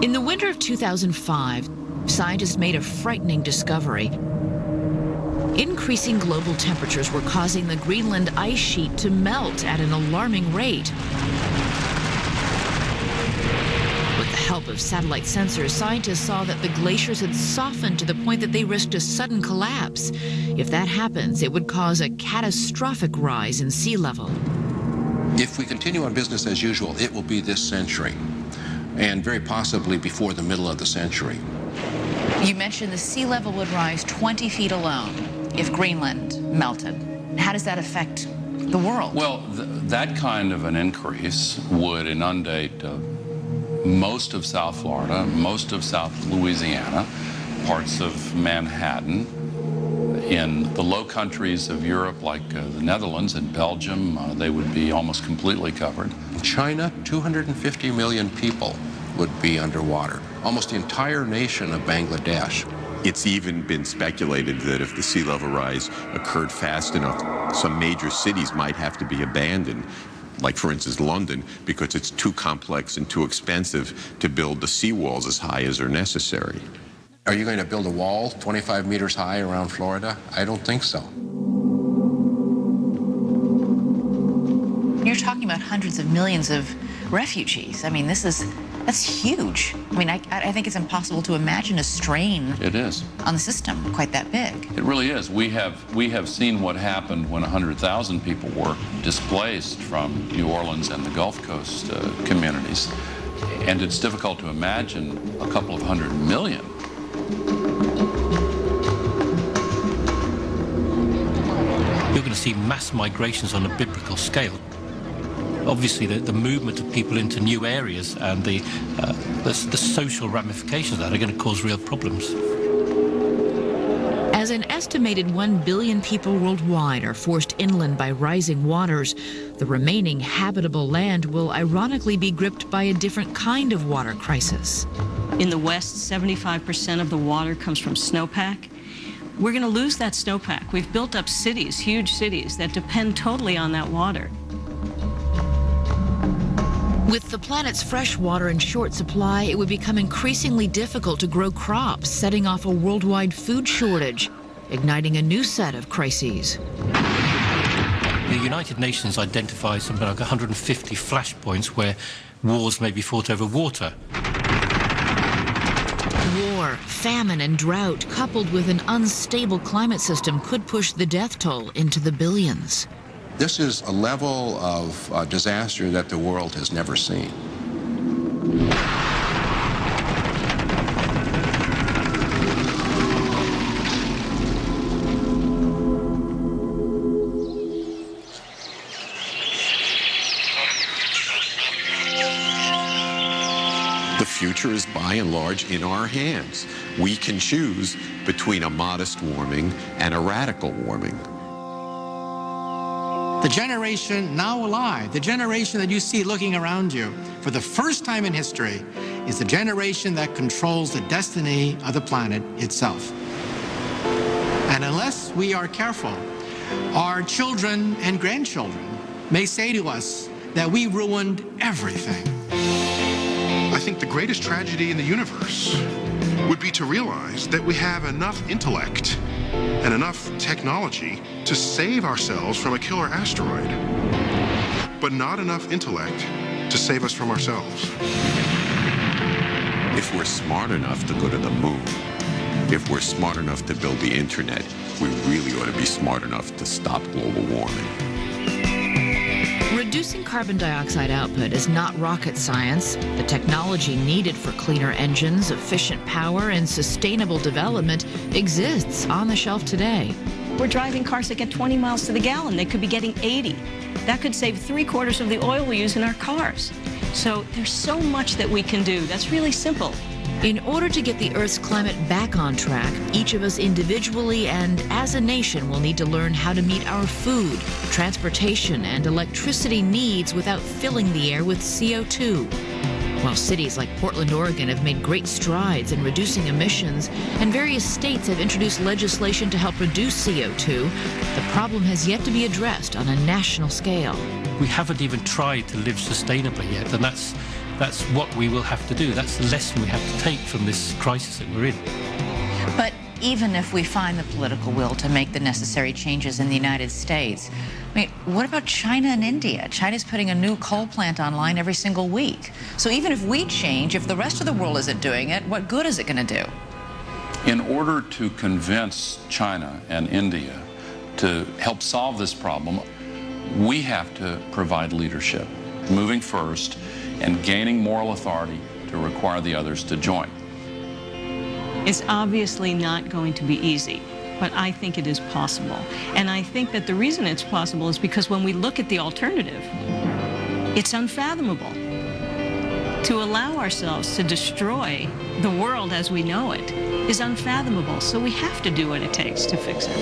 In the winter of 2005, scientists made a frightening discovery. Increasing global temperatures were causing the Greenland ice sheet to melt at an alarming rate. With the help of satellite sensors, scientists saw that the glaciers had softened to the point that they risked a sudden collapse. If that happens, it would cause a catastrophic rise in sea level. If we continue on business as usual, it will be this century, and very possibly before the middle of the century. You mentioned the sea level would rise 20 feet alone if Greenland melted. How does that affect the world? Well, that kind of an increase would inundate most of South Florida, most of South Louisiana, parts of Manhattan. In the low countries of Europe, like the Netherlands and Belgium, they would be almost completely covered. In China, 250 million people would be underwater, almost the entire nation of Bangladesh. It's even been speculated that if the sea level rise occurred fast enough, some major cities might have to be abandoned, like for instance London, because it's too complex and too expensive to build the seawalls as high as are necessary. Are you going to build a wall 25 meters high around Florida? I don't think so. You're talking about hundreds of millions of refugees. I mean, that's huge. I mean, I think it's impossible to imagine a strain It is. on the system quite that big. It really is. We have seen what happened when 100,000 people were displaced from New Orleans and the Gulf Coast communities. And it's difficult to imagine a couple of 100 million. You're going to see mass migrations on a biblical scale. Obviously, the movement of people into new areas and the social ramifications of that are going to cause real problems. As an estimated 1 billion people worldwide are forced inland by rising waters, the remaining habitable land will ironically be gripped by a different kind of water crisis. In the West, 75% of the water comes from snowpack. We're going to lose that snowpack. We've built up cities, huge cities, that depend totally on that water. With the planet's fresh water in short supply, it would become increasingly difficult to grow crops, setting off a worldwide food shortage, igniting a new set of crises. The United Nations identifies something like 150 flashpoints where wars may be fought over water. War, famine, and drought, coupled with an unstable climate system, could push the death toll into the billions. This is a level of disaster that the world has never seen. The future is by and large in our hands. We can choose between a modest warming and a radical warming. The generation now alive, the generation that you see looking around you, for the first time in history, is the generation that controls the destiny of the planet itself. And unless we are careful, our children and grandchildren may say to us that we ruined everything. I think the greatest tragedy in the universe would be to realize that we have enough intellect and enough technology to save ourselves from a killer asteroid, but not enough intellect to save us from ourselves. If we're smart enough to go to the moon, if we're smart enough to build the internet, we really ought to be smart enough to stop global warming. Reducing carbon dioxide output is not rocket science. The technology needed for cleaner engines, efficient power, and sustainable development exists on the shelf today. We're driving cars that get 20 miles to the gallon. They could be getting 80. That could save 3/4 of the oil we use in our cars. So there's so much that we can do. That's really simple. In order to get the Earth's climate back on track, each of us individually and as a nation will need to learn how to meet our food, transportation, and electricity needs without filling the air with CO2. While cities like Portland, Oregon have made great strides in reducing emissions, and various states have introduced legislation to help reduce CO2, the problem has yet to be addressed on a national scale. We haven't even tried to live sustainably yet, and that's That's what we will have to do. That's the lesson we have to take from this crisis that we're in. But even if we find the political will to make the necessary changes in the United States, I mean, what about China and India? China's putting a new coal plant online every single week. So even if we change, if the rest of the world isn't doing it, what good is it going to do? In order to convince China and India to help solve this problem, we have to provide leadership, moving first and gaining moral authority to require the others to join. It's obviously not going to be easy, but I think it is possible. And I think that the reason it's possible is because when we look at the alternative, it's unfathomable. To allow ourselves to destroy the world as we know it is unfathomable, so we have to do what it takes to fix it.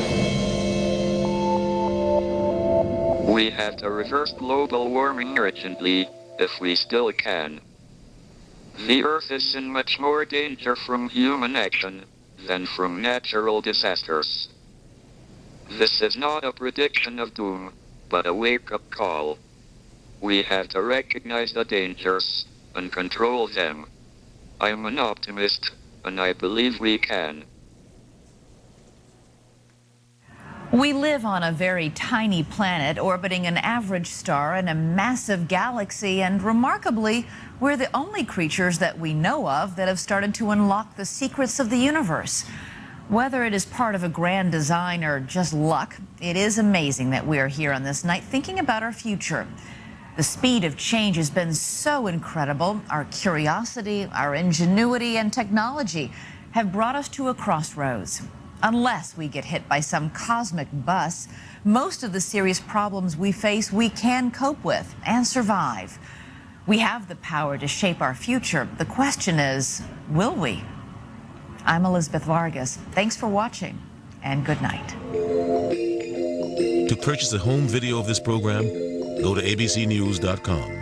We have to reverse global warming urgently, if we still can. The Earth is in much more danger from human action than from natural disasters. This is not a prediction of doom, but a wake-up call. We have to recognize the dangers and control them. I'm an optimist, and I believe we can. We live on a very tiny planet orbiting an average star in a massive galaxy, and remarkably, we're the only creatures that we know of that have started to unlock the secrets of the universe. Whether it is part of a grand design or just luck, it is amazing that we are here on this night thinking about our future. The speed of change has been so incredible. Our curiosity, our ingenuity, and technology have brought us to a crossroads. Unless we get hit by some cosmic bus, most of the serious problems we face we can cope with and survive. We have the power to shape our future. The question is, will we? I'm Elizabeth Vargas. Thanks for watching, and good night. To purchase a home video of this program, go to abcnews.com.